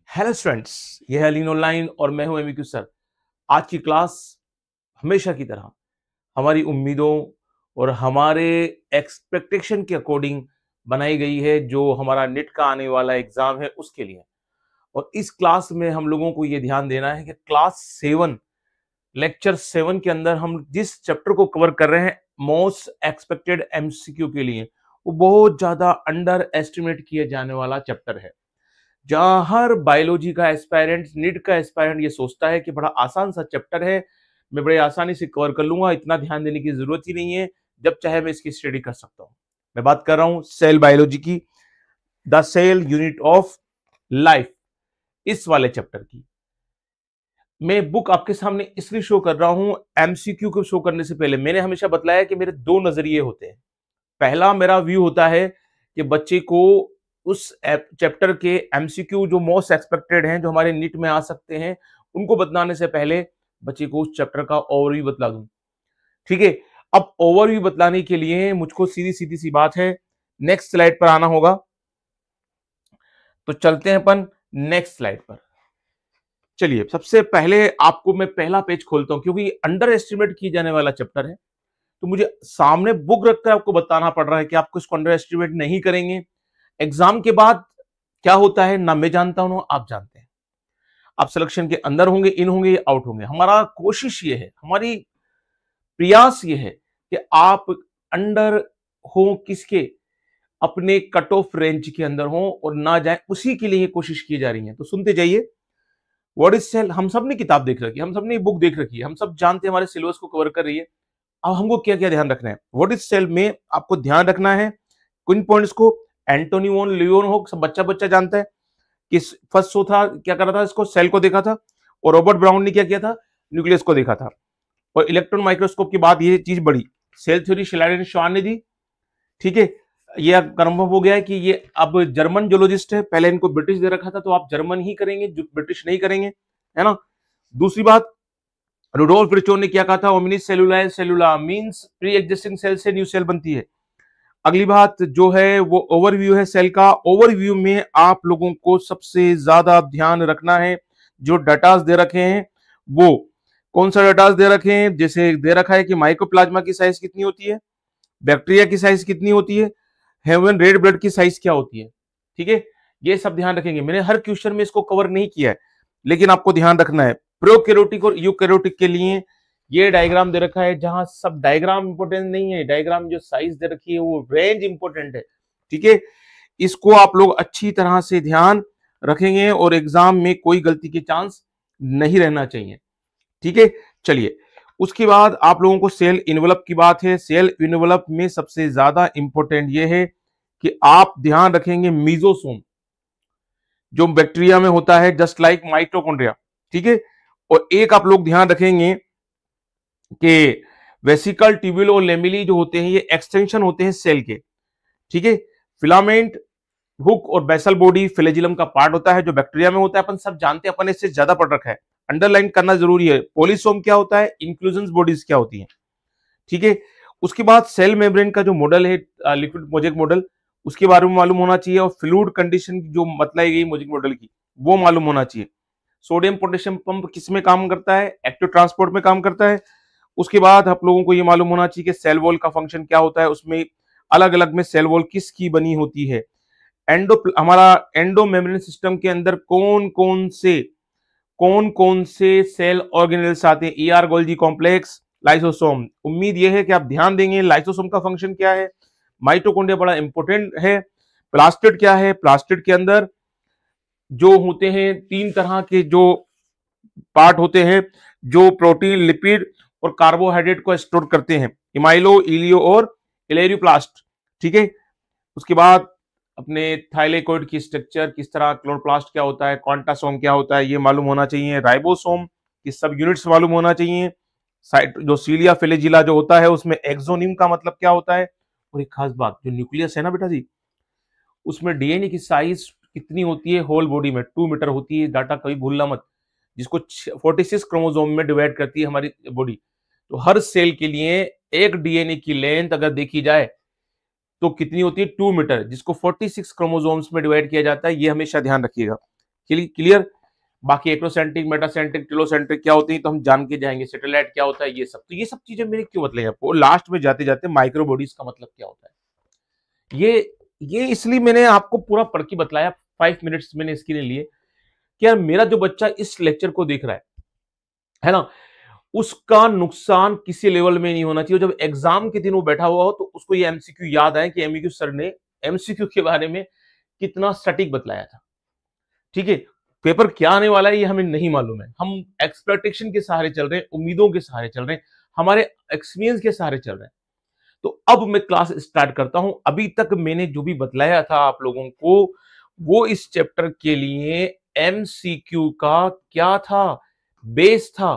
Hello students, यह है Aleen online और मैं हूं एमक्यू सर। आज की क्लास हमेशा की तरह हमारी उम्मीदों और हमारे एक्सपेक्टेशन के अकॉर्डिंग बनाई गई है, जो हमारा नेट का आने वाला एग्जाम है उसके लिए। और इस क्लास में हम लोगों को यह ध्यान देना है कि क्लास 7 लेक्चर 7 के अंदर हम जिस चैप्टर को कवर कर रहे हैं मोस्ट एक्सपेक्टेड एमसीक्यू के लिए, वो बहुत ज्यादा अंडर एस्टिमेट किया जाने वाला चैप्टर है। जहां हर बायोलॉजी का एस्पायरेंट, नीट का एस्पायरेंट ये सोचता है कि बड़ा आसान सा चैप्टर है, मैं बड़े आसानी से कवर कर लूंगा, इतना ध्यान देने की जरूरत ही नहीं है, जब चाहे मैं इसकी स्टडी कर सकता हूं। मैं बात कर रहा हूं सेल बायोलॉजी की, the cell unit of life, इस वाले चैप्टर की। मैं बुक आपके सामने इसलिए शो कर रहा हूं, एमसीक्यू को शो करने से पहले मैंने हमेशा बताया कि मेरे दो नजरिए होते हैं। पहला मेरा व्यू होता है कि बच्चे को उस चैप्टर के एमसीक्यू जो मोस्ट एक्सपेक्टेड हैं, जो हमारे नीट में आ सकते हैं, उनको बताने से पहले बच्चे को उस चैप्टर का ओवरव्यू बतला दूं। ठीक है, अब ओवरव्यू बतलाने के लिए मुझको सीधी सीधी सी बात है, नेक्स्ट स्लाइड पर आना होगा। तो चलते हैं अपन नेक्स्ट स्लाइड पर। चलिए, सबसे पहले आपको मैं पहला पेज खोलता हूं, क्योंकि अंडर एस्टिमेट की जाने वाला चैप्टर है, तो मुझे सामने बुक रखकर आपको बताना पड़ रहा है कि आपको इसको अंडर एस्टिमेट नहीं करेंगे। एग्जाम के बाद क्या होता है ना मैं जानता हूं ना आप जानते हैं। आप सिलेक्शन के अंदर होंगे, इन होंगे या आउट होंगे। हमारा कोशिश ये है, हमारी प्रयास ये है कि आप अंडर हो किसके, अपने कट ऑफ रेंज के अंदर हो और ना जाए, उसी के लिए कोशिश की जा रही है। तो सुनते जाइए। व्हाट इज सेल, हम सब ने किताब देख रखी है, हम सब ने बुक देख रखी है, हम सब जानते हैं हमारे सिलेबस को कवर कर रही है। अब हमको क्या क्या ध्यान रखना है, व्हाट इज सेल में आपको ध्यान रखना है किन पॉइंट्स को। एंटोनी वॉन लियोनहोफ सब बच्चा बच्चा जानता है कि फर्स्ट शो था, क्या कर रहा था, इसको सेल को देखा था, और रॉबर्ट ब्राउन ने क्या किया था, न्यूक्लियस को देखा था। और इलेक्ट्रॉन माइक्रोस्कोप की बात ये चीज बड़ी, सेल थ्योरी शिलाइडन शॉन ने दी। ठीक है, ये कंफर्म हो गया है कि ये अब जर्मन जोलॉजिस्ट है, पहले इनको ब्रिटिश दे रखा था, तो आप जर्मन ही करेंगे, जो ब्रिटिश नहीं करेंगे, है ना। दूसरी बात, रुडोल्फ रिचो ने क्या कहा था, ओमिनिस सेलुला सेलुला मींस प्री एग्जिस्टिंग सेल से न्यू सेल बनती है। अगली बात जो है वो ओवरव्यू है सेल का। ओवरव्यू में आप लोगों को सबसे ज्यादा ध्यान रखना है, जो डाटास दे रखे हैं वो कौन सा डाटास दे रखे हैं। जैसे दे रखा है कि माइकोप्लाज्मा की साइज कितनी होती है, बैक्टीरिया की साइज कितनी होती है, ह्यूमन रेड ब्लड की साइज क्या होती है। ठीक है, ये सब ध्यान रखेंगे। मैंने हर क्वेश्चन में इसको कवर नहीं किया है, लेकिन आपको ध्यान रखना है। प्रोकैरियोटिक और यूकैरियोटिक के लिए ये डायग्राम दे रखा है, जहां सब डायग्राम इंपोर्टेंट नहीं है, डायग्राम जो साइज दे रखी है वो रेंज इंपोर्टेंट है। ठीक है, इसको आप लोग अच्छी तरह से ध्यान रखेंगे और एग्जाम में कोई गलती के चांस नहीं रहना चाहिए। ठीक है, चलिए उसके बाद आप लोगों को सेल इनवेलप की बात है। सेल इनवेलप में सबसे ज्यादा इंपॉर्टेंट यह है कि आप ध्यान रखेंगे मीजोसोम, जो बैक्टीरिया में होता है जस्ट लाइक माइटोकॉन्ड्रिया। ठीक है, और एक आप लोग ध्यान रखेंगे कि वेसिकल, ट्यूब्यूल और लेमिली जो होते हैं ये एक्सटेंशन होते हैं सेल के। ठीक है, फिलामेंट, हुक और बेसल बॉडी फ्लैजिलम का पार्ट होता है, जो बैक्टीरिया में होता है, अपन सब जानते हैं, अपन इससे ज्यादा पढ़ रखा है, अंडरलाइन करना जरूरी है। पॉलीसोम क्या होता है, इंक्लूजन बॉडीज क्या होती है। ठीक है, उसके बाद सेल मेम्ब्रेन का जो मॉडल है, लिक्विड मोजेक मॉडल, उसके बारे में मालूम होना चाहिए, और फ्लूइड कंडीशन जो बतलाई गई मोजेक मॉडल की वो मालूम होना चाहिए। सोडियम पोटेशियम पंप किस में काम करता है, एक्टिव ट्रांसपोर्ट में काम करता है। उसके बाद आप लोगों को ये मालूम होना चाहिए कि सेल वॉल का फंक्शन क्या होता है, उसमें अलग अलग में सेल वॉल किसकी बनी होती है। हमारा एंडो मेम्ब्रेन सिस्टम के अंदर कौन कौन से सेल ऑर्गेनेल्स आते हैं, ईआर, गोल्गी कॉम्प्लेक्स, लाइसोसोम। उम्मीद यह है कि आप ध्यान देंगे लाइसोसोम का फंक्शन क्या है, माइटोकॉन्ड्रिया बड़ा इंपॉर्टेंट है, प्लास्टिड क्या है, प्लास्टिड के अंदर जो होते हैं 3 तरह के जो पार्ट होते हैं, जो प्रोटीन, लिपिड और कार्बोहाइड्रेट को स्टोर करते हैं, इमाइलो, इलियो और इलेरियोप्लास्ट। ठीक है, उसके बाद अपने थाइलेकोइड की स्ट्रक्चर किस तरह, क्लोरोप्लास्ट क्या होता है, क्वांटासोम क्या होता है, ये मालूम होना चाहिए। राइबोसोम की सब यूनिट्स मालूम होना चाहिए। जो सीलिया फिलेजिला जो होता है उसमें एक्सोनिम का मतलब क्या होता है। और एक खास बात, जो न्यूक्लियस है ना बेटा जी, उसमें डीएनए की साइज कितनी होती है, होल बॉडी में 2 मीटर होती है, डाटा कभी भूलना मत, जिसको 46 क्रोमोसोम में डिवाइड करती है हमारी बॉडी। तो हर सेल के लिए एक डीएनए की लेंथ अगर देखी जाए तो कितनी होती है, 2 मीटर, जिसको 46 क्रोमोसोम्स में डिवाइड किया जाता है। ये हमेशा ध्यान रखिएगा। क्लियर। बाकी एक्रोसेंट्रिक, मेटासेंट्रिक, टेलोसेंट्रिक क्या होती है तो हम जान के जाएंगे, सैटेलाइट क्या होता है, ये सब। तो ये सब चीजें मैंने क्यों बतलाई आपको, लास्ट में जाते जाते माइक्रो बॉडीज का मतलब क्या होता है, ये इसलिए मैंने आपको पूरा पढ़ के बतलाया। 5 मिनट्स मैंने इसके लिए लिए कि यार मेरा जो बच्चा इस लेक्चर को देख रहा है ना, उसका नुकसान किसी लेवल में नहीं होना चाहिए। जब एग्जाम के दिन वो बैठा हुआ हो तो उसको ये एमसीक्यू याद आए कि एमसीक्यू सर ने एमसीक्यू के बारे में कितना सटीक बतलाया था। ठीक है, पेपर क्या आने वाला है ये हमें नहीं मालूम है, हम एक्सपेक्टेशन के सहारे चल रहे हैं, उम्मीदों के सहारे चल रहे हैं, हमारे एक्सपीरियंस के सहारे चल रहे हैं। तो अब मैं क्लास स्टार्ट करता हूं। अभी तक मैंने जो भी बतलाया था आप लोगों को, वो इस चैप्टर के लिए एमसीक्यू का क्या था, बेस था।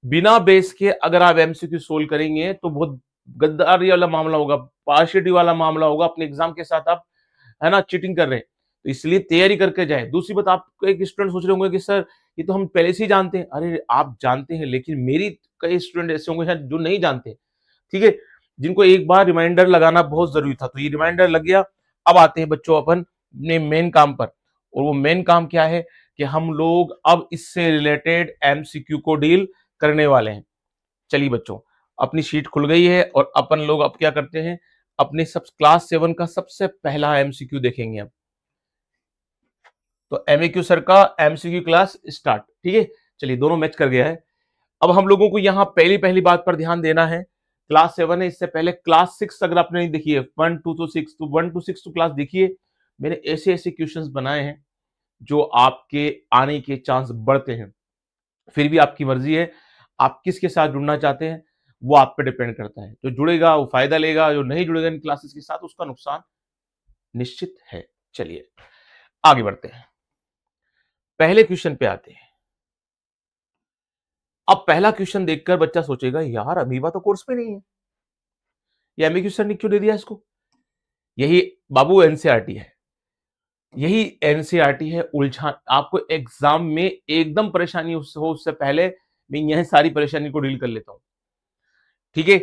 बिना बेस के अगर आप एमसीक्यू सोल्व करेंगे तो बहुत गद्दारी वाला मामला होगा, पार्शियलिटी वाला मामला होगा, अपने एग्जाम के साथ आप है ना चीटिंग कर रहे हैं। तो इसलिए तैयारी करके जाए। दूसरी बात, आप एक स्टूडेंट सोच रहे होंगे कि सर ये तो हम पहले से ही जानते हैं। अरे आप जानते हैं, लेकिन मेरी कई स्टूडेंट ऐसे होंगे शायद जो नहीं जानते, ठीक है, जिनको एक बार रिमाइंडर लगाना बहुत जरूरी था। तो ये रिमाइंडर लग गया। अब आते हैं बच्चों अपन अपने मेन काम पर, और वो मेन काम क्या है कि हम लोग अब इससे रिलेटेड एमसीक्यू को डील करने वाले हैं। चलिए बच्चों, अपनी शीट खुल गई है और अपन लोग अब क्या करते हैं, अपने सब क्लास 7 का सबसे पहला एमसीक्यू देखेंगे अब। तो एमएक्यू सर का एमसीक्यू क्लास स्टार्ट। ठीक है, चलिए दोनों मैच कर गया है। अब हम लोगों को यहां पहली पहली बात पर ध्यान देना है। क्लास 7 है, इससे पहले क्लास 6 अगर आपने नहीं देखी है, 1 2 to 6 तो 1 to 6 तो क्लास देखिए। मैंने ऐसे ऐसे क्वेश्चंस बनाए हैं जो आपके आने के चांस बढ़ते हैं। फिर भी आपकी मर्जी है, आप किसके साथ जुड़ना चाहते हैं वो आप पे डिपेंड करता है। जो जुड़ेगा वो फायदा लेगा, जो नहीं जुड़ेगा इन क्लासेस के साथ उसका नुकसान निश्चित है। चलिए आगे बढ़ते हैं, पहले क्वेश्चन पे आते हैं। अब पहला क्वेश्चन देखकर बच्चा सोचेगा यार अमीबा तो कोर्स में नहीं है, ये एमएक्यू सर ने क्यों दे दिया इसको। यही बाबू एनसीईआरटी है, यही एनसीईआरटी है उलझान। आपको एग्जाम में एकदम परेशानी हो उससे पहले मैं यह सारी परेशानी को डील कर लेता हूं। ठीक है,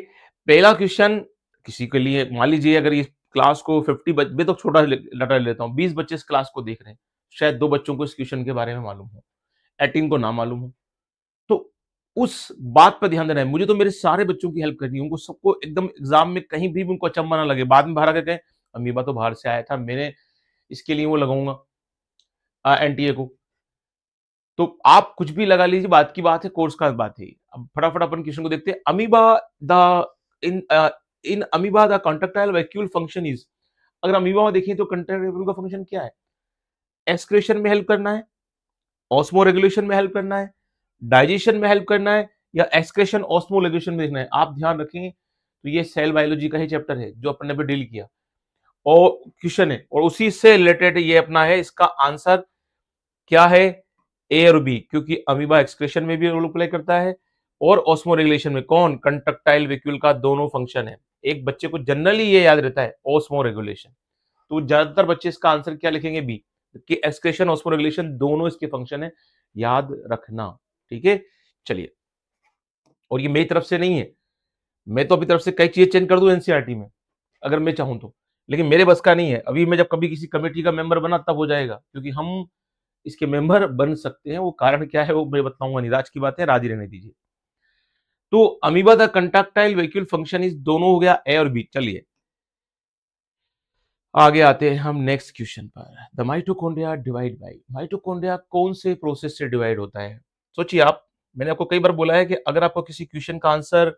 पहला क्वेश्चन किसी के लिए, मान लीजिए अगर इस क्लास को 50 बच्चे, मैं तो छोटा डाटा लेता हूँ, 20 बच्चे इस क्लास को देख रहे हैं, शायद 2 बच्चों को इस क्वेश्चन के बारे में मालूम हो, 18 को ना मालूम हो। तो उस बात पर ध्यान देना है। मुझे तो मेरे सारे बच्चों की हेल्प करनी है, उनको सबको एकदम एग्जाम में कहीं भी उनको अचंबा ना लगे, बाद में बाहर आकर कहें अमीबा तो बाहर से आया था, मैंने इसके लिए वो लगाऊंगा एनटीए को। तो आप कुछ भी लगा लीजिए, बात की बात है, कोर्स का बात है। अब फटाफट अपन क्वेश्चन को देखते हैं। Amoeba the in in amoeba the contractile vacuole function is. अगर अमीबा में देखें तो कॉन्ट्रैक्टाइल का फंक्शन क्या है, एक्सक्रीशन में हेल्प करना है, ऑस्मो रेगुलेशन में हेल्प करना है, डाइजेशन में हेल्प करना है, या एक्सक्रेशन ऑस्मो रेगुलेशन में देखना है। आप ध्यान रखें, तो ये सेल बायोलॉजी का ही चैप्टर है जो अपन ने भी डील किया और क्वेश्चन है, और उसी से रिलेटेड ये अपना है। इसका आंसर क्या है, ए और बी, क्योंकि अमीबा एक्सक्रेशन में भी रोल प्ले करता है और ऑस्मो रेगुलेशन में। कौन, कंट्रक्टाइल वैक्यूल का दोनों फंक्शन है। एक बच्चे को जनरली ये याद रहता है ऑस्मो रेगुलेशन, तो ज्यादातर बच्चे इसका आंसर क्या लिखेंगे, बी, कि एक्सक्रेशन ऑस्मो रेगुलेशन दोनों इसके फंक्शन है, याद रखना। ठीक है, चलिए, और ये मेरी तरफ से नहीं है, मैं तो अपनी तरफ से कई चीजें चेंज कर दूं एनसीईआरटी में अगर मैं चाहूं तो, लेकिन मेरे बस का नहीं है। अभी मैं जब कभी किसी कमेटी का मेंबर बना तब हो जाएगा, क्योंकि हम इसके मेंबर बन सकते हैं। वो कारण क्या है वो मैं बताऊंगा, निराज की बात है, राजी रहने दीजिए। तो amoeba the contractile vehicle function is, दोनों हो गया ए और बी। चलिए आगे आते हैं हम नेक्स्ट क्वेश्चन पर। The mitochondria divide by, mitochondria कौन से प्रोसेस से डिवाइड होता है। सोचिए आप, मैंने आपको कई बार बोला है कि अगर आपको किसी क्वेश्चन का आंसर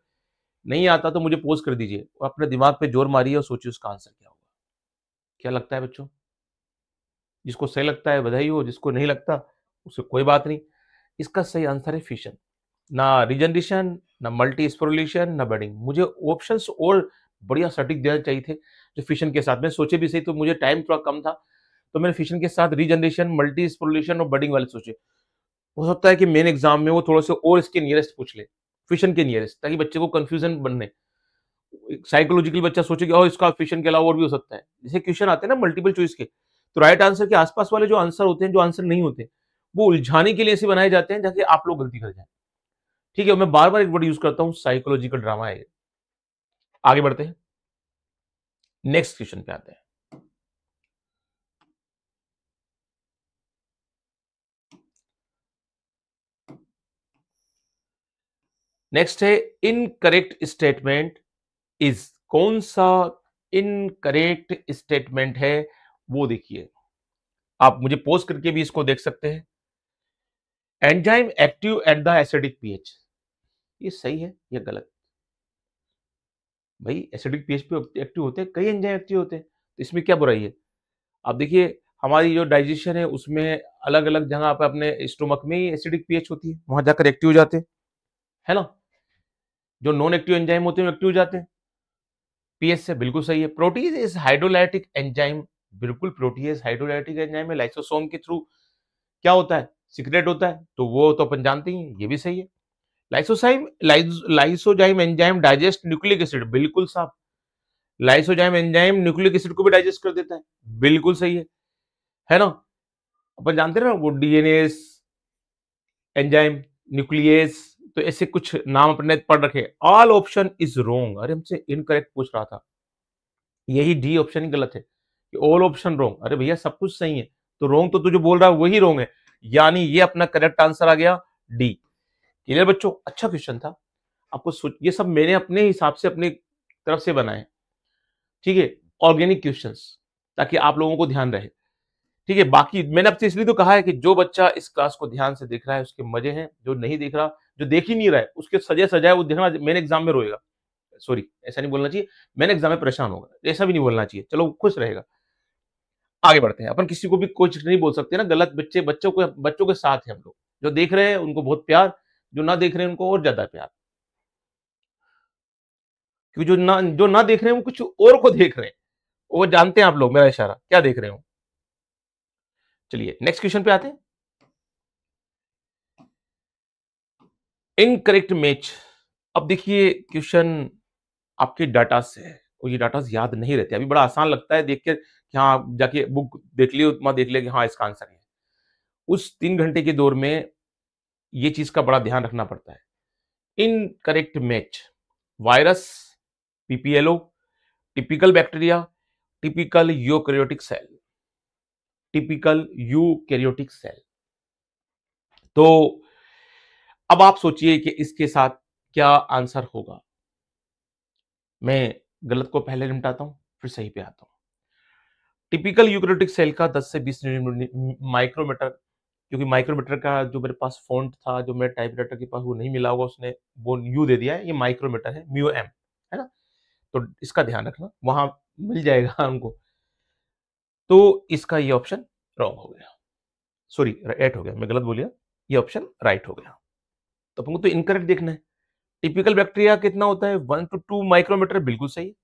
नहीं आता तो मुझे पोज कर दीजिए और अपने दिमाग पे जोर मारिए और सोचिए उसका आंसर क्या होगा। क्या लगता है बच्चों, जिसको सही लगता है बधाई हो, जिसको नहीं लगता उससे कोई बात नहीं। इसका सही आंसर है फिशन, ना रिजनरेशन, ना मल्टी स्पोरुलेशन, ना बडिंग। मुझे ऑप्शंस और बढ़िया सटीक देना चाहिए थे जो फिशन के साथ। मैं सोचे भी सही, तो मुझे टाइम थोड़ा कम था, तो मैंने फिशन के साथ रीजनरेशन, मल्टी स्पोरुलेशन और बडिंग वाले सोचे। हो सकता है कि मेन एग्जाम में वो थोड़े से और इसके नियरेस्ट पूछ ले, फिशन के नियरेस्ट, ताकि बच्चे को कंफ्यूजन बनने, साइकोलॉजिकल बच्चा सोचे कि इसका फिशन के अलावा और भी हो सकता है। जैसे क्वेश्चन आते हैं ना मल्टीपल चॉइस के, तो राइट आंसर के आसपास वाले जो आंसर होते हैं, जो आंसर नहीं होते, वो उलझाने के लिए ऐसे बनाए जाते हैं ताकि आप लोग गलती कर जाए। ठीक है, मैं बार बार एक वर्ड यूज करता हूं, साइकोलॉजिकल ड्रामा है। आगे बढ़ते हैं, नेक्स्ट क्वेश्चन पे आते हैं। नेक्स्ट है इनकरेक्ट स्टेटमेंट इज, कौन सा इनकरेक्ट स्टेटमेंट है वो देखिए। आप मुझे पोज करके भी इसको देख सकते हैं। Enzyme active at the acidic pH, ये सही है या गलत? भाई एसिडिक पीएच पे एक्टिव होते हैं, कई एंजाइम एक्टिव होते हैं, तो इसमें क्या बुराई है? आप देखिए हमारी जो डाइजेशन है उसमें अलग अलग जगह पे अपने स्टोमक में ही एसिडिक पीएच होती है, वहां जाकर एक्टिव हो जाते हैं, है ना। जो नॉन एक्टिव एंजाइम होते हैं वो एक्टिव हो जाते हैं पीएच से, बिल्कुल सही है। प्रोटीज इज हाइड्रोलाइटिक एंजाइम, बिल्कुल प्रोटीज हाइड्रोलाइटिक एंजाइम है, लाइसोसोम के थ्रू क्या होता है, सीक्रेट होता है, तो वो तो अपन जानते ही हैं, ये भी सही है। Lysozyme enzyme digest nucleic acid, बिल्कुल साफ। लाइसोजाइम एंजाइम न्यूक्लिक एसिड को भी डाइजेस्ट कर देता है, बिल्कुल सही है ना। अपन जानते हैं ना वो डीएनएस एंजाइम, न्यूक्लियस, तो ऐसे कुछ नाम अपने पढ़ रखे। ऑल ऑप्शन इज रोंग, अरे हमसे इनकरेक्ट पूछ रहा था, यही डी ऑप्शन ही गलत है कि ऑल ऑप्शन रोंग। अरे भैया सब कुछ सही है, तो रोंग तो तुझे बोल रहा है वही रोंग है, यानी ये अपना करेक्ट आंसर आ गया डी। क्लियर बच्चों, अच्छा क्वेश्चन था। आपको ये सब मैंने अपने हिसाब से अपनी तरफ से बनाए, ठीक है, ऑर्गेनिक क्वेश्चंस, ताकि आप लोगों को ध्यान रहे, ठीक है। बाकी मैंने आपसे इसलिए तो कहा है कि जो बच्चा इस क्लास को ध्यान से देख रहा है उसके मजे हैं, जो नहीं देख रहा, जो देख ही नहीं रहा है, उसके सजे सजाए वो देखना मेन एग्जाम में रोएगा। सॉरी, ऐसा नहीं बोलना चाहिए, मेन एग्जाम में परेशान होगा, ऐसा भी नहीं बोलना चाहिए, चलो खुश रहेगा। आगे बढ़ते हैं। अपन किसी को भी कुछ नहीं बोल सकते ना, गलत बच्चों के साथ है हम लोग। जो देख रहे हैं उनको बहुत प्यार, जो ना देख रहे हैं उनको और ज्यादा प्यार, क्योंकि जो ना देख रहे हैं वो कुछ और को देख रहे हैं, वो जानते हैं आप लोग मेरा इशारा क्या देख रहे हो। चलिए नेक्स्ट क्वेश्चन पे आते हैं। Incorrect match. अब देखिए क्वेश्चन आपके डाटा से है और ये डाटा याद नहीं रहते। अभी बड़ा आसान लगता है देख के कि हाँ जाके बुक देख लियो, उतना देख लिया कि हाँ इसका आंसर है। उस 3 घंटे के दौर में ये चीज का बड़ा ध्यान रखना पड़ता है। Incorrect match, virus, PPLO, typical bacteria, typical eukaryotic cell, typical eukaryotic cell. तो अब आप सोचिए कि इसके साथ क्या आंसर होगा। मैं गलत को पहले निपटाता हूं फिर सही पे आता हूं। टिपिकल यूकैरियोटिक सेल का 10 से 20 माइक्रोमीटर, क्योंकि माइक्रोमीटर का जो मेरे पास फॉन्ट था, जो मेरे टाइपराइटर के पास वो नहीं मिला होगा, उसने वो यू दे दिया है, ये माइक्रोमीटर है, म्यू एम, है ना। तो इसका ध्यान रखना, वहां मिल जाएगा हमको। तो इसका ये ऑप्शन रॉन्ग हो गया, सॉरी राइट हो गया, मैं गलत बोलिया, ये ऑप्शन राइट हो गया। तो अपन को तो इनकरेक्ट देखना है। टिपिकल बैक्टीरिया कितना होता है, 1 to 2 माइक्रोमीटर, बिल्कुल सही।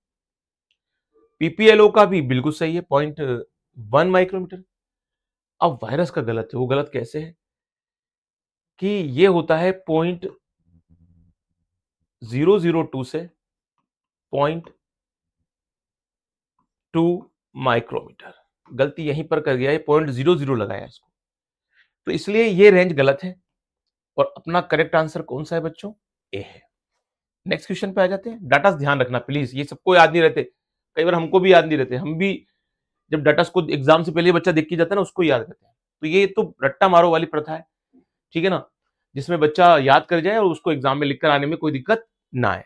पीपीएलओ का भी बिल्कुल सही है, 0.1 माइक्रोमीटर। अब वायरस का गलत है, वो गलत कैसे है कि ये होता है 0.002 से 0.2 माइक्रोमीटर। गलती यहीं पर कर गया है, 0.00 लगाया इसको, तो इसलिए ये रेंज गलत है। और अपना करेक्ट आंसर कौन सा है बच्चों, ए है। नेक्स्ट क्वेश्चन पे आ जाते हैं। डाटा ध्यान रखना प्लीज, ये सबको याद नहीं रहते, कई बार हमको भी याद नहीं रहते। हम भी जब डाटा को एग्जाम से पहले बच्चा देख के जाता है ना, उसको याद रहता है। तो ये तो रट्टा मारो वाली प्रथा है, ठीक है ना, जिसमें बच्चा याद कर जाए और उसको एग्जाम में लिखकर आने में कोई दिक्कत ना आए।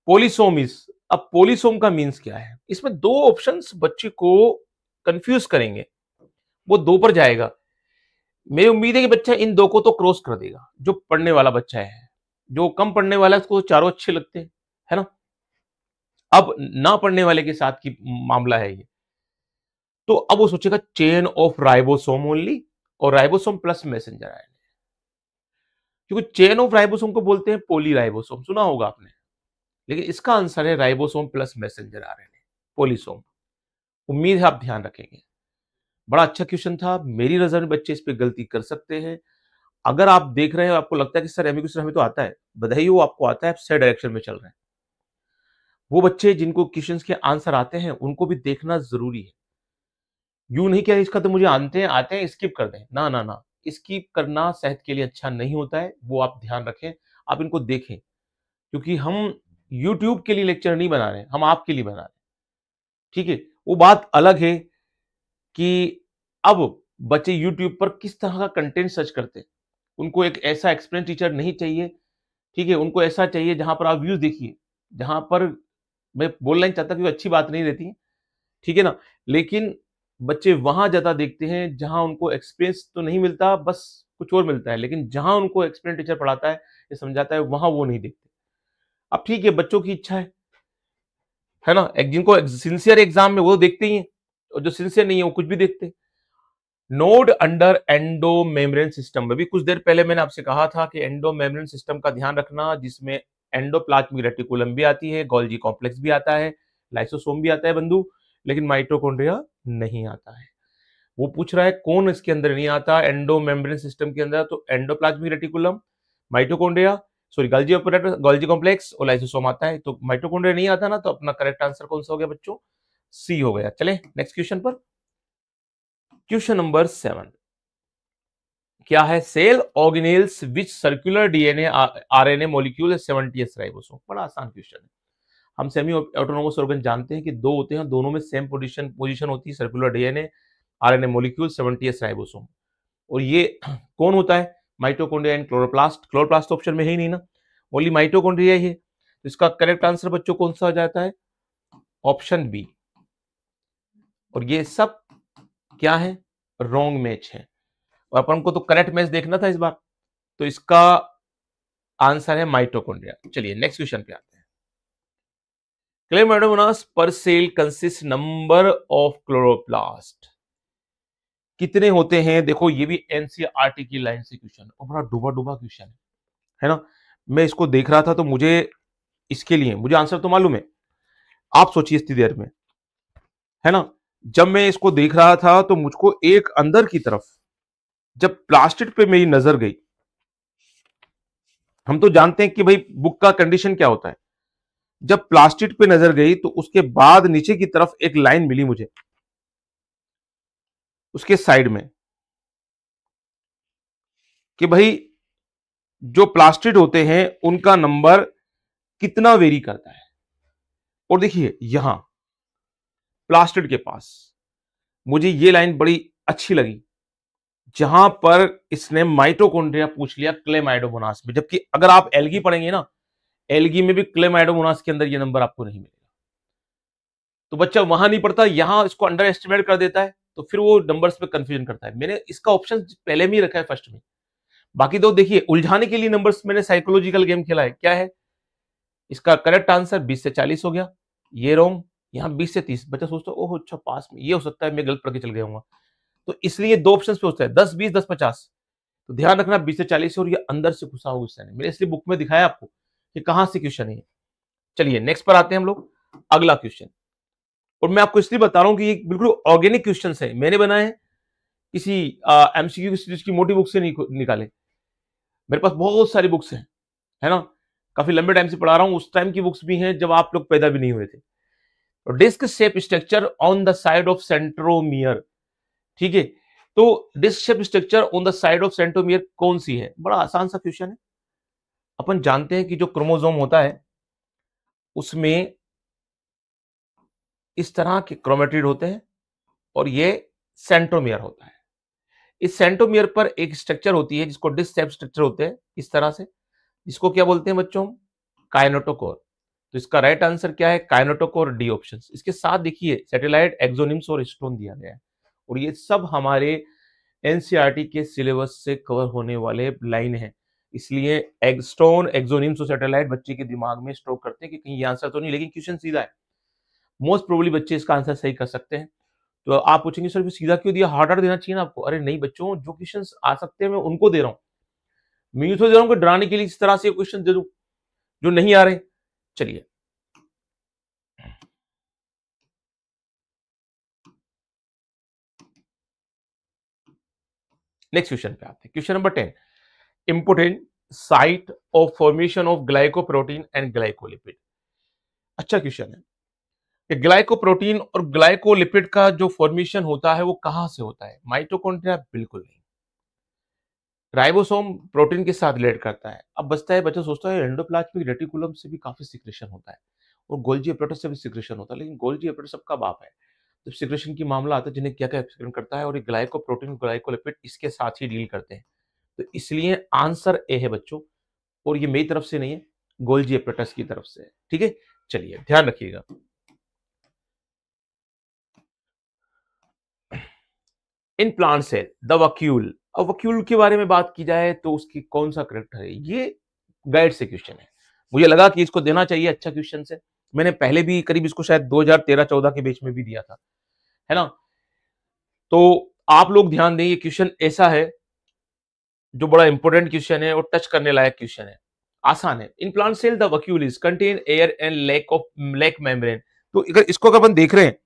पोलिसोमिस, अब पोलिसोम का मीन्स क्या है? इसमें दो ऑप्शंस बच्चे को कंफ्यूज करेंगे, वो दो पर जाएगा। मेरी उम्मीद है कि बच्चा इन दो को तो क्रॉस कर देगा। जो पढ़ने वाला बच्चा है, जो कम पढ़ने वाला है उसको चारों अच्छे लगते हैं, है ना। अब ना पढ़ने वाले के साथ की मामला है ये, तो अब वो सोचेगा चेन ऑफ राइबोसोम ओनली और राइबोसोम प्लस मैसेंजर आरएनए, क्योंकि चेन ऑफ राइबोसोम को बोलते हैं पॉलीराइबोसोम, सुना होगा आपने, लेकिन इसका आंसर है ribosome plus messenger RNA, polysome. उम्मीद है आप ध्यान रखेंगे। बड़ा अच्छा क्वेश्चन था, मेरी नजर में बच्चे इस पे गलती कर सकते हैं। अगर आप देख रहे हैं आपको लगता है कि सर एमसीक्यू सर हमें तो आता है, बधाई हो आपको आता है, आप सही डायरेक्शन में चल रहे हैं। वो बच्चे जिनको क्वेश्चंस के आंसर आते हैं उनको भी देखना जरूरी है। यूं नहीं क्या इसका तो मुझे आते हैं स्किप कर दें, ना ना ना, स्किप करना सेहत के लिए अच्छा नहीं होता है, वो आप ध्यान रखें, आप इनको देखें, क्योंकि हम यूट्यूब के लिए लेक्चर नहीं बना रहे, हम आपके लिए बना रहे हैं, ठीक है। वो बात अलग है कि अब बच्चे यूट्यूब पर किस तरह का कंटेंट सर्च करते हैं, उनको एक ऐसा एक्सपीरियंस टीचर नहीं चाहिए ठीक है, उनको ऐसा चाहिए जहां पर आप व्यूज देखिए, जहां पर, मैं बोलना नहीं चाहता क्योंकि अच्छी बात नहीं रहती, ठीक है ना, लेकिन बच्चे वहां ज्यादा देखते हैं जहां उनको एक्सपीरियंस तो नहीं मिलता, बस कुछ और मिलता है, लेकिन जहां उनको एक्सपीरियंस टीचर पढ़ाता है या समझाता है वहां वो नहीं देखते। अब ठीक है, बच्चों की इच्छा है ना, जिनको सिंसियर एग्जाम में वो देखते ही हैं, और जो सिंसियर नहीं है वो कुछ भी देखते हैं। Node under endo membrane system, अभी कुछ देर पहले मैंने आपसे कहा था कि एंडो मेम्ब्रेन सिस्टम का ध्यान रखना, जिसमें एंडोप्लाज्मिक रेटिकुलम भी आती है, गोल्जी कॉम्प्लेक्स भी आता है, लाइसोसोम भी आता है बंधु, लेकिन माइटोकॉन्ड्रिया नहीं आता है। वो पूछ रहा है कौन इसके अंदर नहीं आता एंडो मेम्ब्रेन सिस्टम के अंदर, तो endoplasmic reticulum, mitochondria, sorry Golgi operator, Golgi complex और लाइसोसोम आता है, तो माइटोकॉन्ड्रिया नहीं आता ना, तो अपना करेक्ट आंसर कौन सा हो गया बच्चों? सी हो गया। चले नेक्स्ट क्वेश्चन पर। क्वेश्चन नंबर 7 क्या है? Cell organelles which circular DNA RNA molecule 70s ribosome. बड़ा आसान क्वेश्चन है। हम सेमी ऑटोनोमस ऑर्गन जानते हैं कि दो होते हैं, दोनों में सेम पोजीशन होती है, circular DNA RNA molecule 70s ribosome. और ये कौन होता है? Mitochondria and chloroplast. Chloroplast option में है ही नहीं ना, ओनली माइटोकॉन्ड्रिया ही है। तो इसका करेक्ट आंसर बच्चों कौन सा हो जाता है? Option B. और ये सब क्या है? रॉन्ग मैच है, और अपन को तो करेक्ट मैच देखना था इस बार, तो इसका आंसर है माइटोकॉन्ड्रिया। चलिए नेक्स्ट क्वेश्चन पे आते हैं। क्लेमाइडोमोनास पर cell consist number of chloroplast, कितने होते हैं? देखो ये भी एनसीईआरटी की लाइन से क्वेश्चन है, और बड़ा डूबा डूबा क्वेश्चन है ना। मैं इसको देख रहा था तो मुझे इसके लिए मुझे आंसर तो मालूम है, आप सोचिए इतनी देर में, है ना। जब मैं इसको देख रहा था तो मुझको एक अंदर की तरफ जब प्लास्टिक पे मेरी नजर गई, हम तो जानते हैं कि भाई बुक का कंडीशन क्या होता है, जब प्लास्टिक पे नजर गई तो उसके बाद नीचे की तरफ एक लाइन मिली मुझे उसके साइड में, कि भाई जो प्लास्टिड होते हैं उनका नंबर कितना वेरी करता है। और देखिए यहां प्लास्टिड के पास मुझे ये लाइन बड़ी अच्छी लगी, जहां पर इसने माइटोकॉन्ड्रिया पूछ लिया क्लेमाइडोमोनास में, जबकि अगर आप एल्गी पढ़ेंगे ना, एल्गी में भी क्लेमाइडोमोनास के अंदर ये नंबर आपको नहीं मिलेगा। तो बच्चा वहां नहीं पढ़ता, यहां इसको अंडर एस्टिमेट कर देता है, तो फिर वो नंबर्स पे कंफ्यूजन करता है। मैंने इसका ऑप्शन पहले में ही रखा है फर्स्ट में, बाकी तो देखिए उलझाने के लिए नंबर्स मैंने साइकोलॉजिकल गेम खेला है। क्या है इसका करेक्ट आंसर? 20 से 40 हो गया, ये रॉन्ग। यहाँ 20 से 30, बच्चा सोचता है ओह अच्छा पास में, ये हो सकता है मैं गलत पढ़ के चल गया हूँ, तो इसलिए दो ऑप्शन पे होता है 10 20 10 50। तो ध्यान रखना 20 से 40 और ये अंदर से घुसा हुआ क्वेश्चन है, मैंने इसलिए बुक में दिखाया आपको कि कहां से क्वेश्चन है। चलिए नेक्स्ट पर आते हैं हम लोग, अगला क्वेश्चन। और मैं आपको इसलिए बता रहा हूं कि ये बिल्कुल ऑर्गेनिक क्वेश्चन है, मैंने बनाए हैं, किसी एमसीक्यू सीरीज की मोटी बुक से नहीं निकाले। मेरे पास बहुत सारी बुक्स हैं, है ना, काफी लंबे टाइम से पढ़ा रहा हूं, उस टाइम की बुक्स भी हैं जब आप लोग पैदा भी नहीं हुए थे। Disc shape structure on the side of centromere, ठीक है, तो disc shape structure on the side of centromere कौन सी है? बड़ा आसान सा क्वेश्चन है। अपन जानते हैं कि जो क्रोमोसोम होता है उसमें इस तरह के क्रोमेटिड होते हैं, और ये सेंट्रोमियर होता है। इस सेंट्रोमियर पर एक स्ट्रक्चर होती है जिसको डिस्क शेप स्ट्रक्चर होते हैं इस तरह से, जिसको क्या बोलते हैं बच्चों? काइनेटोकोर। तो इसका राइट आंसर क्या है? Kinetochore, D option. इसके साथ देखिए सैटेलाइट, एक्सोनिम्स और स्टोन दिया गया है, और ये सब हमारे एनसीईआरटी के सिलेबस से कवर होने वाले लाइन है, इसलिए एग्स्टोन, एक्सोनिम्स और सैटेलाइट बच्चे के दिमाग में स्टोर करते हैं कि कहीं ये आंसर तो नहीं, लेकिन क्वेश्चन सीधा है, मोस्ट प्रोबेबली बच्चे इसका आंसर सही कर सकते हैं। तो आप पूछेंगे सर सीधा क्यों दिया, हार्डर देना चाहिए ना आपको। अरे नहीं बच्चों, जो क्वेश्चन आ सकते हैं मैं उनको दे रहा हूँ, मैं तो दे रहा हूँ कि डराने के लिए इस तरह से क्वेश्चन दे दूं जो नहीं आ रहे। चलिए नेक्स्ट क्वेश्चन पे आते हैं। Question number 10, important site of formation of glycoprotein and glycolipid. अच्छा क्वेश्चन है कि ग्लाइकोप्रोटीन और ग्लाइकोलिपिड का जो फॉर्मेशन होता है वो कहां से होता है? माइटोकॉन्ड्रिया बिल्कुल नहीं, राइबोसोम प्रोटीन के साथ रिलेट करता है। अब बचता है, बच्चा सोचता है एंडोप्लाज्मिक रेटिकुलम से भी काफी सिक्रेशन होता है, और गोल्जी एपरेटस से भी सिक्रेशन होता है, लेकिन गोल्जी एपरेटस सबका बाप है जब सिक्रेशन की मामला आता है, जिन्हें क्या क्या एक्सक्रीट करता है, और ये ग्लाइकोप्रोटीन ग्लाइकोलिपिड इसके साथ ही डील करते हैं। तो इसलिए आंसर ए है बच्चों, और ये मेरी तरफ से नहीं है, गोल्जी एपरेटस की तरफ से है। ठीक है, चलिए ध्यान रखिएगा। इन प्लांट सेल द वक्यूल, अब वक्यूल के बारे में बात की जाए तो उसकी कौन सा करेक्टर है, ये गाइड से क्वेश्चन है, मुझे लगा कि इसको देना चाहिए, अच्छा क्वेश्चन से। मैंने पहले भी करीब इसको शायद 2013-14 के बीच में भी दिया था, है ना। तो आप लोग ध्यान दें, ये क्वेश्चन ऐसा है जो बड़ा इंपॉर्टेंट क्वेश्चन है और टच करने लायक क्वेश्चन है, आसान है। In plant cell the vacuole is contain air and lack membrane. तो अगर इसको अगर अपन देख रहे हैं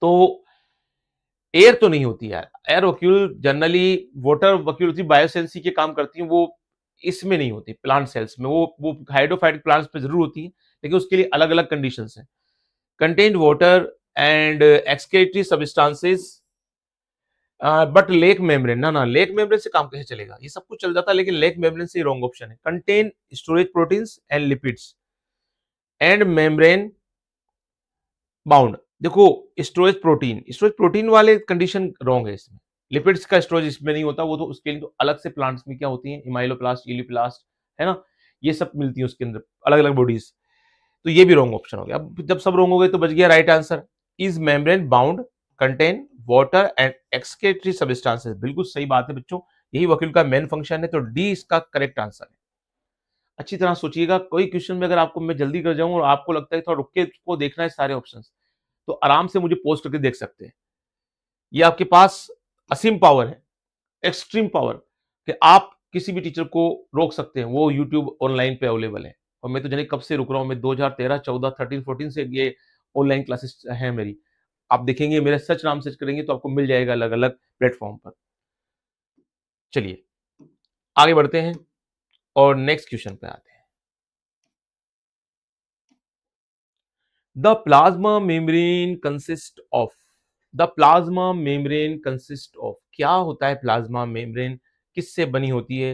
तो एयर तो नहीं होती यार, एयर वक्यूल जनरली वाटर वक्यूल होती है, बायोसेंसी के काम करती है, वो इसमें नहीं होती प्लांट सेल्स में, वो हाइड्रोफाइटिक प्लांट्स पे जरूर होती है, लेकिन उसके लिए अलग अलग कंडीशंस हैं। Contained water and excretory substances but lake membrane, ना लेक मेम्ब्रेन से काम कैसे चलेगा, ये सब कुछ चल जाता है लेकिन लेक मेम्ब्रेन से रॉन्ग ऑप्शन है। Contain storage proteins and lipids and membrane bound, देखो स्टोरेज प्रोटीन वाले कंडीशन रॉन्ग है इसमें, लिपिड्स का स्टोरेज इसमें नहीं होता, वो तो उसके लिए तो अलग से प्लांट्स में क्या होती है, इमाइलोप्लास्ट, इलियोप्लास्ट, है ना, ये सब मिलती है उसके अंदर अलग अलग बॉडीज। तो ये भी रॉन्ग ऑप्शन हो गया। अब जब सब रॉन्ग हो गए तो बच गया right answer, is membrane bound contain water and excretory substances, बिल्कुल सही बात है बच्चों, यही वकील का मेन फंक्शन है, तो डी इसका करेक्ट आंसर है। अच्छी तरह सोचिएगा, कोई क्वेश्चन में अगर आपको मैं जल्दी कर जाऊं और आपको लगता है थोड़ा रुक के को देखना है सारे ऑप्शंस, तो आराम से मुझे पोस्ट करके देख सकते हैं। ये आपके पास असीम पावर है, एक्सट्रीम पावर, कि आप किसी भी टीचर को रोक सकते हैं, वो यूट्यूब ऑनलाइन पे अवेलेबल है। और मैं तो जाने कब से रुक रहा हूँ, मैं 2013, 14, 13, 14 से ये ऑनलाइन क्लासेस है मेरी। आप देखेंगे मेरे सच नाम सर्च करेंगे तो आपको मिल जाएगा अलग अलग प्लेटफॉर्म पर। चलिए आगे बढ़ते हैं और नेक्स्ट क्वेश्चन पे आते हैं। The plasma membrane consist of, the plasma membrane consist of, क्या होता है प्लाज्मा मेम्ब्रेन, किससे बनी होती है,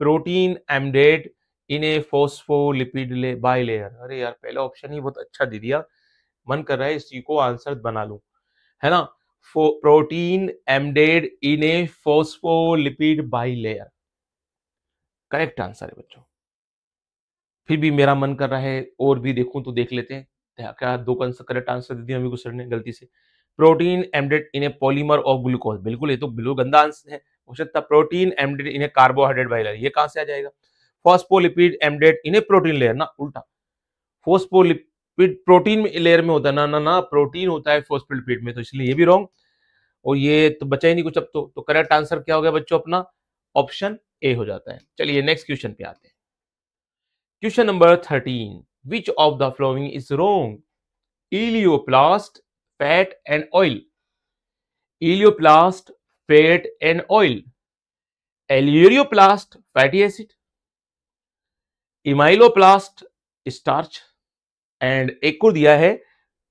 protein embedded in A phospholipid bilayer. अरे यार पहला ऑप्शन ही बहुत अच्छा दे दिया, मन कर रहा है इसी को आंसर बना लूं, है ना। Protein embedded in A phospholipid bilayer correct answer है बच्चों। फिर भी मेरा मन कर रहा है और भी देखूं तो देख लेते हैं, क्या दो करेक्ट आंसर दे दिया अभी सर ने गलती से। Protein embedded in A polymer of glucose, बिल्कुल ये तो बिल्कुल गंदा आंसर है, हो सकता protein embedded in A carbohydrate boiler, ये कहां से आ जाएगा। Phospholipid embedded in A protein layer, ना उल्टा, फॉस्फोलिपिड प्रोटीन लेयर में होता है, ना प्रोटीन होता है फॉस्फोलिपिड में, तो इसलिए ये भी रॉन्ग, और ये तो बचा ही नहीं कुछ अब तो करेक्ट आंसर क्या हो गया बच्चों अपना, ऑप्शन ए हो जाता है। चलिए नेक्स्ट क्वेश्चन पे आते हैं। Question number 13. Which of the following is wrong? Elioplast, fat and oil. Elioplast, fat and oil. Eleuroplast, fatty acid. Amyloplast, starch. And एक को दिया है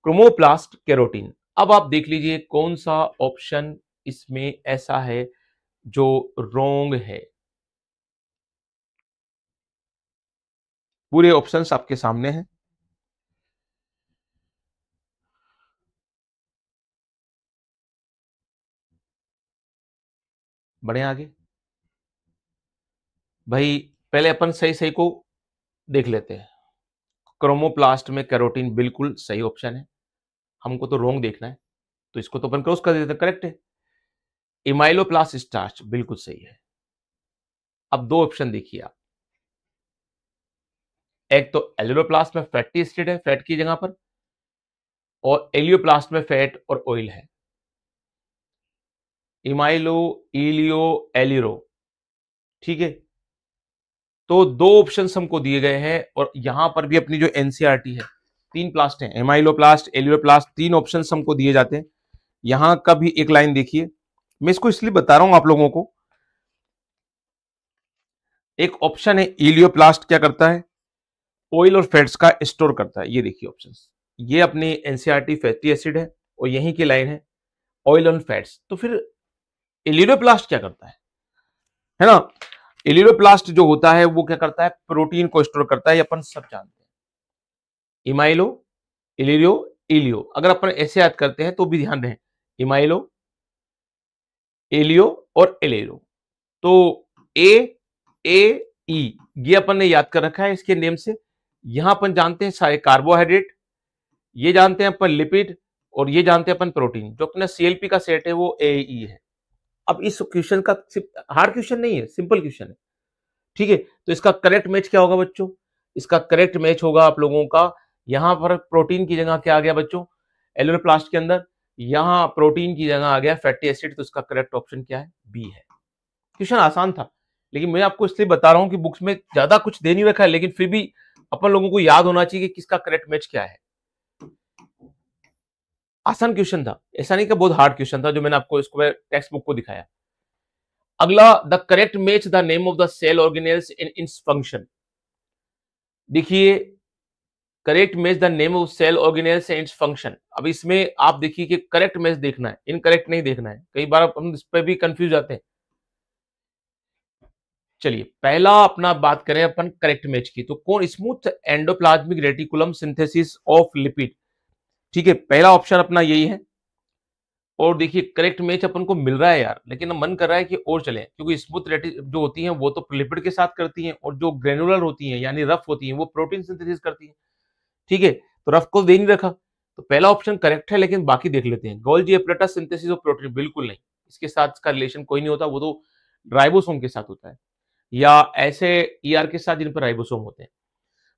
क्रोमोप्लास्ट केरोटीन। अब आप देख लीजिए कौन सा ऑप्शन इसमें ऐसा है जो रॉन्ग है। पूरे ऑप्शंस आपके सामने हैं, बढ़े आगे भाई, पहले अपन सही सही को देख लेते हैं। क्रोमोप्लास्ट में कैरोटीन बिल्कुल सही ऑप्शन है, हमको तो रोंग देखना है, तो इसको तो अपन क्रॉस कर देते, करेक्ट है। इमाइलोप्लास्ट स्टार्च बिल्कुल सही है। अब दो ऑप्शन देखिए आप, एक तो एलियोप्लास्ट में फैटी एसिड है फैट की जगह पर, और एलियोप्लास्ट में फैट और ऑयल है। इमाइलो, इलियो, एलिरो, ठीक है। तो दो ऑप्शंस हमको दिए गए हैं, और यहां पर भी अपनी जो एनसीईआरटी है, तीन प्लास्ट है, एमाइलोप्लास्ट, एलियोप्लास्ट, तीन ऑप्शंस हमको दिए जाते हैं। यहां का भी एक लाइन देखिए, मैं इसको इसलिए बता रहा हूं आप लोगों को, एक ऑप्शन है इलियोप्लास्ट क्या करता है, ऑयल और फैट्स का स्टोर करता है, ये देखिए ऑप्शंस, ये अपनी एनसीईआरटी फैटी एसिड है और यहीं की लाइन है ऑयल और फैट्स। तो फिर इलियोप्लास्ट क्या करता है ना, इलियोप्लास्ट जो होता है वो क्या करता है, प्रोटीन को स्टोर करता है, ये अपन सब जानते हैं। इमाइलो, इलियो, इलियो, अगर अपन ऐसे याद करते हैं तो भी ध्यान रहे, इमाइलो, एलियो और एलेरो, तो ए ई, ये अपन ने याद कर रखा है इसके नेम से। यहां अपन जानते हैं सारे कार्बोहाइड्रेट, ये जानते हैं अपन लिपिड, और ये जानते हैं अपन प्रोटीन। जो अपना सीएलपी का सेट है वो एई है। अब इस क्वेश्चन का हार्ड क्वेश्चन नहीं है, सिंपल क्वेश्चन है, ठीक है। तो इसका करेक्ट मैच क्या होगा बच्चों? इसका करेक्ट मैच होगा आप लोगों का, यहां पर प्रोटीन की जगह क्या आ गया बच्चों एलोरोप्लास्ट के अंदर, यहां प्रोटीन की जगह आ गया फैटी एसिड। तो इसका करेक्ट ऑप्शन क्या है? बी है। क्वेश्चन आसान था, लेकिन मैं आपको इसलिए बता रहा हूं कि बुक्स में ज्यादा कुछ दे नहीं रखा है, लेकिन फिर भी अपन लोगों को याद होना चाहिए कि किसका करेक्ट मैच क्या है। आसान क्वेश्चन था, ऐसा नहीं कि बहुत हार्ड क्वेश्चन था जो मैंने आपको इसको टेक्स्ट बुक को दिखाया। अगला, the correct match the name of the cell organelles in its function. देखिए, correct match the name of cell organelles and its function. अब इसमें आप देखिए कि करेक्ट मैच देखना है, इनकरेक्ट नहीं देखना है। कई बार हम इस पर भी कंफ्यूज जाते हैं। चलिए, पहला अपना बात करें अपन करेक्ट मैच की, तो कौन? Smooth endoplasmic reticulum synthesis of lipid, ठीक है, पहला ऑप्शन अपना यही है। और देखिए करेक्ट मैच अपन को मिल रहा है यार, लेकिन मन कर रहा है कि और चलें, क्योंकि स्मूथ रेटि जो होती हैं वो तो लिपिड के साथ करती हैं, और जो ग्रेनुलर होती हैं यानी रफ होती हैं वो प्रोटीन सिंथेसिस करती हैं, ठीक है। तो रफ को दे नहीं रखा, तो पहला ऑप्शन करेक्ट है, लेकिन बाकी देख लेते हैं। Golgi apparatus synthesis of protein, बिल्कुल नहीं, इसके साथ इसका रिलेशन कोई नहीं होता, वो तो राइबोसोम के साथ होता है, या ऐसे ईआर के साथ जिन पर राइबोसोम होते हैं।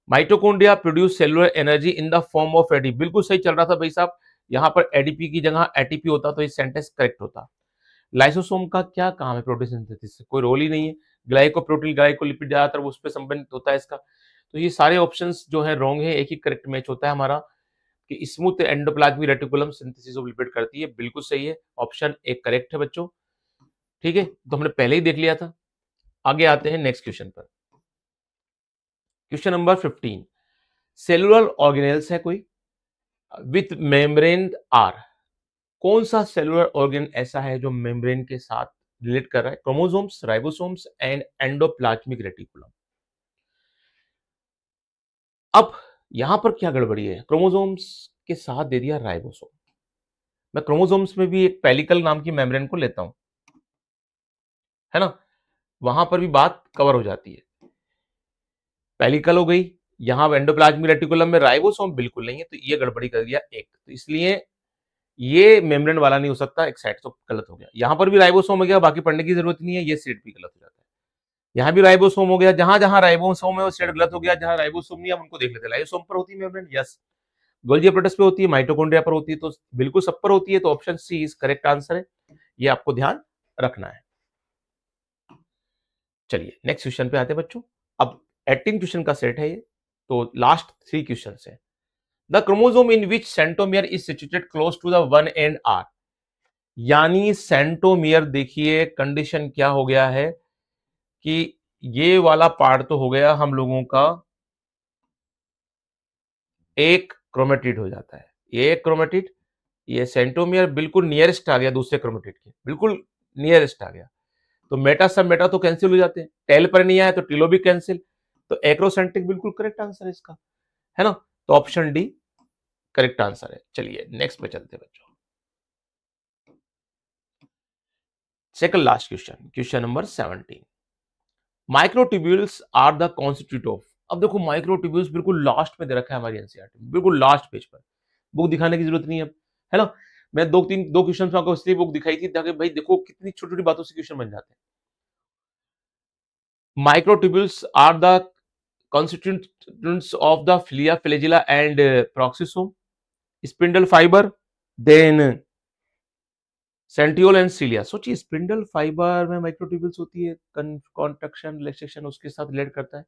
Mitochondria produce cellular energy in the form of ADP, बिल्कुल सही चल रहा था भाई साहब। यहां पर एडीपी की जगह एटीपी होता तो ये सेंटेंस करेक्ट होता। लाइसोसोम का क्या काम है प्रोटीन सिंथेसिस से? कोई रोल ही नहीं है। ग्लाइकोप्रोटीन ग्लाइकोलिपिड ज्यादातर उस पर संबंधित होता है इसका। तो ये सारे ऑप्शंस जो है रॉन्ग है, एक ही करेक्ट मैच होता है हमारा कि smooth endoplasmic reticulum synthesis of lipid करती है, बिल्कुल सही है, ऑप्शन एक करेक्ट है बच्चों, ठीक है। तो हमने पहले ही देख लिया था। आगे आते हैं नेक्स्ट क्वेश्चन पर। क्वेश्चन नंबर 15, सेलुलर ऑर्गेनेल्स है कोई विथ मेम्ब्रेन आर। कौन सा सेलुलर ऑर्गन ऐसा है जो मेम्ब्रेन के साथ रिलेट कर रहा है? Chromosomes, ribosomes and endoplasmic reticulum. अब यहां पर क्या गड़बड़ी है? क्रोमोसोम्स के साथ दे दिया राइबोसोम। मैं क्रोमोसोम्स में भी एक पेलिकल नाम की मेम्ब्रेन को लेता हूं, है ना, वहां पर भी बात कवर हो जाती है। पेलिकल हो गई, यहां एंडोप्लाज्मिक रेटिकुलम में राइबोसोम बिल्कुल नहीं है, तो ये गड़बड़ी कर दिया एक, तो इसलिए ये मेम्ब्रेन वाला नहीं हो सकता, एक साइड तो गलत हो गया। यहां पर भी राइबोसोम हो गया, बाकी पढ़ने की जरूरत नहीं है, ये सेट भी गलत हो जाता है। यहाँ भी राइबोसोम हो गया, जहां जहां राइबोसोम है वो सेट गलत हो गया, जहां राइबोसोम नहीं है हम उनको देख लेते हैं। लाइसोम पर होती है मेम्ब्रेन, यस। गोल्जी एपरेटस पे होती है, माइटोकॉन्ड्रिया पर होती है, तो बिल्कुल सब पर होती है, तो option C is correct answer है, ये आपको ध्यान रखना है। चलिए नेक्स्ट क्वेश्चन पे आते हैं बच्चों। अब 18 क्वेश्चन का सेट है ये, तो लास्ट 3 क्वेश्चन है। The chromosome in which centromere is situated close to the one end are, यानी सेंटोमियर, देखिए कंडीशन क्या हो गया है कि ये वाला पार्ट तो हो गया हम लोगों का एक क्रोमेटिड हो जाता है, ये एक क्रोमेटिड, ये सेंटोमियर बिल्कुल नियरेस्ट आ गया दूसरे क्रोमेटिड के, बिल्कुल नियरेस्ट आ गया। तो मेटा सब मेटा तो कैंसिल हो जाते हैं, टेल पर नहीं आया तो टिलो भी कैंसिल, तो एक्रोसेंट्रिक बिल्कुल करेक्ट आंसर है इसका, है ना। तो ऑप्शन डी करेक्ट आंसर है। चलिए नेक्स्ट पे चलते हैं बच्चों। Second last question, question number 17, microtubules are the constitute of. अब देखो माइक्रोट्यूब्यूल्स बिल्कुल लास्ट में दे रखा है हमारी एनसीईआरटी में, बिल्कुल लास्ट पेज पर, बुक दिखाने की जरूरत नहीं है अब, है ना। मैं दो क्वेश्चन आपको इसलिए बुक दिखाई थी ताकि भाई देखो कितनी छोटी छोटी बातों से क्वेश्चन बन जाते हैं। Microtubules are the constituents of the filia, flagella and peroxisome, spindle fiber, then centriole and cilia. सोचिए स्पिंडल फाइबर में माइक्रोट्यूब्यूल्स होती है, कॉन्ट्रैक्शन रिलैक्सेशन उसके साथ रिलेट करता है,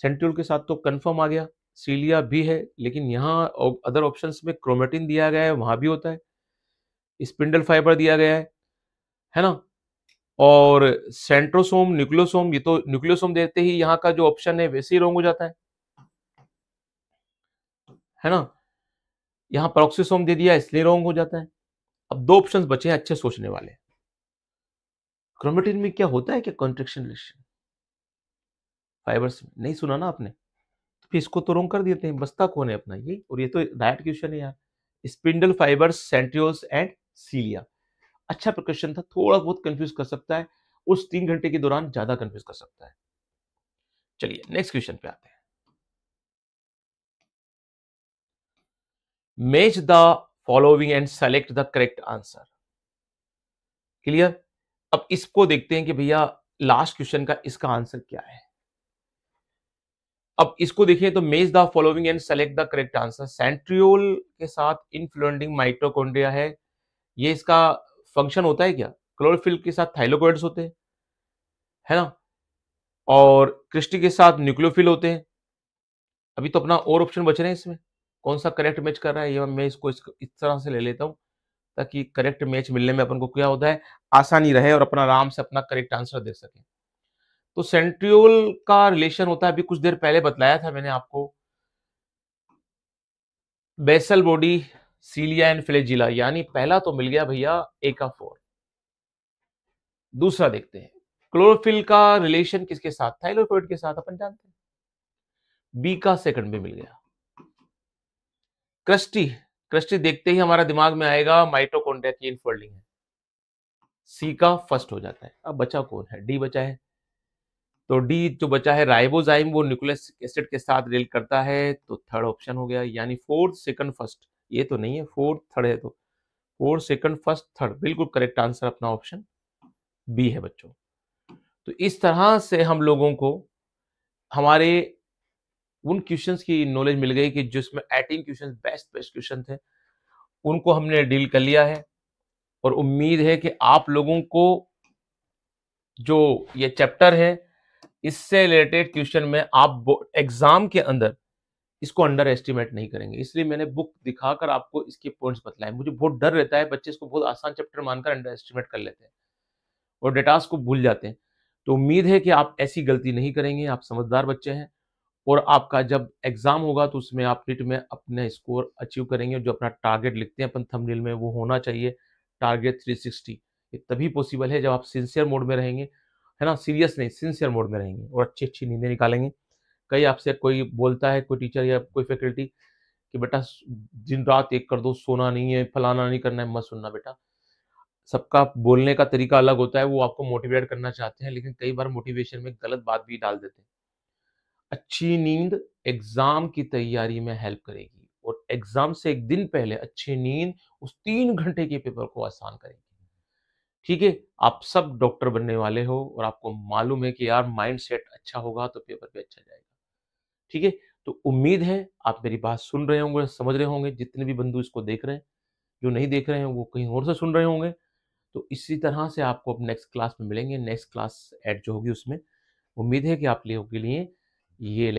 सेंट्रियोल के साथ तो कंफर्म आ गया, सीलिया भी है, लेकिन यहाँ अदर ऑप्शंस में क्रोमेटिन दिया गया है वहां भी होता है, स्पिंडल फाइबर दिया गया है ना, और सेंट्रोसोम न्यूक्लियोसोम, ये तो न्यूक्लियोसोम देते ही यहाँ का जो ऑप्शन है वैसे ही रॉन्ग हो जाता है ना। यहाँ पेरोक्सिसोम दे दिया इसलिए रॉन्ग हो जाता है। अब 2 ऑप्शंस बचे हैं अच्छे सोचने वाले। क्रोमेटिन में क्या होता है क्या कॉन्ट्रैक्शन रिलेशन फाइबर्स में? नहीं सुना ना आपने, तो फिर इसको तो रॉन्ग कर देते हैं, बचता कौन है अपना ये, और ये तो राइट क्वेश्चन है यार, स्पिंडल फाइबर्स सेंट्रियोल्स एंड सीलिया। अच्छा क्वेश्चन था, थोड़ा बहुत कंफ्यूज कर सकता है, उस 3 घंटे के दौरान ज्यादा कंफ्यूज कर सकता है। चलिए नेक्स्ट क्वेश्चन पे आते हैं। Match the following and select the correct answer. Clear? अब इसको देखते हैं कि भैया लास्ट क्वेश्चन का इसका आंसर क्या है। अब इसको देखें तो match the following and select the correct answer. Centriole के साथ इन्फ्लुएंटिंग माइटोकॉन्ड्रिया है, ये इसका फंक्शन होता है क्या? क्लोरोफिल के साथ थाइलोकोइड्स होते हैं, है ना, और क्रिस्टी के साथ न्यूक्लियोफिल होते हैं। अभी तो अपना और ऑप्शन बच रहे हैं इसमें, कौन सा करेक्ट मैच कर रहा है ये मैं इसको इस तरह से ले लेता हूं ताकि करेक्ट मैच मिलने में अपन को क्या होता है, आसानी रहे और अपना आराम से अपना करेक्ट आंसर दे सके। तो सेंट्रियोल का रिलेशन होता है, अभी कुछ देर पहले बतलाया था मैंने आपको, basal body, cilia and flagella, यानी पहला तो मिल गया भैया ए का 4। दूसरा देखते हैं, क्लोरोफिल का रिलेशन किसके साथ? थाइलोकोइड के साथ, अपन जानते हैं। बी का सेकंड भी मिल गया। क्रस्टी, क्रस्टी देखते ही हमारा दिमाग में आएगा माइटोकॉन्ड्रिया की इनफोल्डिंग है, सी का फर्स्ट हो जाता है। अब बचा कौन है? डी बचा है। तो डी जो बचा है राइबोजाइम, वो न्यूक्लिक एसिड के साथ रिलेट करता है, तो थर्ड ऑप्शन हो गया, यानी फोर्थ सेकंड फर्स्ट, ये तो नहीं है, फोर्थ थर्ड है, तो फोर्थ सेकंड फर्स्ट थर्ड, बिल्कुल करेक्ट आंसर अपना ऑप्शन बी है बच्चों। तो इस तरह से हम लोगों को हमारे उन क्वेश्चंस की नॉलेज मिल गई कि जिसमें 18 क्वेश्चंस बेस्ट क्वेश्चन थे, उनको हमने डील कर लिया है। और उम्मीद है कि आप लोगों को जो ये चैप्टर है, इससे रिलेटेड क्वेश्चन में आप एग्जाम के अंदर इसको अंडर एस्टिमेट नहीं करेंगे। इसलिए मैंने बुक दिखाकर आपको इसके पॉइंट्स बतलाए। मुझे बहुत डर रहता है, बच्चे इसको बहुत आसान चैप्टर मानकर अंडर एस्टिमेट कर लेते हैं और डेटास को भूल जाते हैं। तो उम्मीद है कि आप ऐसी गलती नहीं करेंगे, आप समझदार बच्चे हैं और आपका जब एग्जाम होगा तो उसमें आप नीट में अपने स्कोर अचीव करेंगे। जो अपना टारगेट लिखते हैं अपन थंबनेल में, वो होना चाहिए टारगेट 360। ये तभी पॉसिबल है जब आप सिंसियर मोड में रहेंगे, है ना, सीरियस नहीं, सिंसियर मोड में रहेंगे और अच्छी अच्छी नींदें निकालेंगे। कई आपसे कोई बोलता है, कोई टीचर या कोई फैकल्टी, कि बेटा दिन रात एक कर दो, सोना नहीं है, फलाना नहीं करना है, मत सुनना बेटा। सबका बोलने का तरीका अलग होता है, वो आपको मोटिवेट करना चाहते हैं, लेकिन कई बार मोटिवेशन में गलत बात भी डाल देते हैं। अच्छी नींद एग्जाम की तैयारी में हेल्प करेगी और एग्जाम से एक दिन पहले अच्छी नींद उस 3 घंटे के पेपर को आसान करेगी। ठीक है, आप सब डॉक्टर बनने वाले हो और आपको मालूम है कि यार माइंड सेट अच्छा होगा तो पेपर भी अच्छा जाएगा। ठीक है, तो उम्मीद है आप मेरी बात सुन रहे होंगे, समझ रहे होंगे। जितने भी बंधु इसको देख रहे हैं, जो नहीं देख रहे हैं वो कहीं और से सुन रहे होंगे। तो इसी तरह से आपको अब नेक्स्ट क्लास में मिलेंगे। नेक्स्ट क्लास ऐड जो होगी उसमें उम्मीद है कि आप लोगों के लिए ये